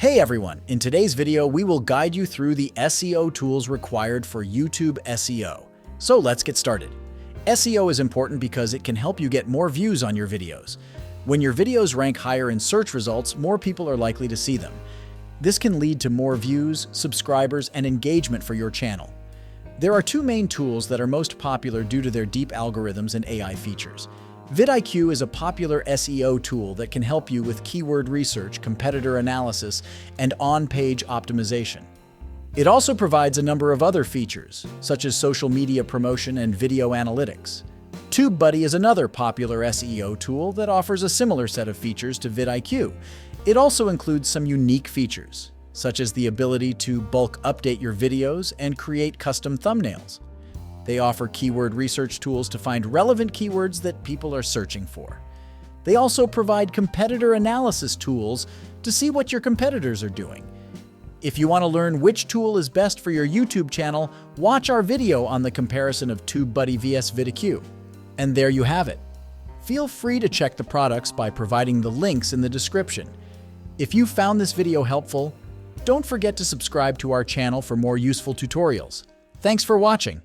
Hey everyone, in today's video we will guide you through the SEO tools required for YouTube SEO. So let's get started. SEO is important because it can help you get more views on your videos. When your videos rank higher in search results, more people are likely to see them. This can lead to more views, subscribers, and engagement for your channel. There are two main tools that are most popular due to their deep algorithms and AI features. vidIQ is a popular SEO tool that can help you with keyword research, competitor analysis, and on-page optimization. It also provides a number of other features, such as social media promotion and video analytics. TubeBuddy is another popular SEO tool that offers a similar set of features to vidIQ. It also includes some unique features, such as the ability to bulk update your videos and create custom thumbnails. They offer keyword research tools to find relevant keywords that people are searching for. They also provide competitor analysis tools to see what your competitors are doing. If you want to learn which tool is best for your YouTube channel, watch our video on the comparison of TubeBuddy vs vidIQ. And there you have it. Feel free to check the products by providing the links in the description. If you found this video helpful, don't forget to subscribe to our channel for more useful tutorials. Thanks for watching.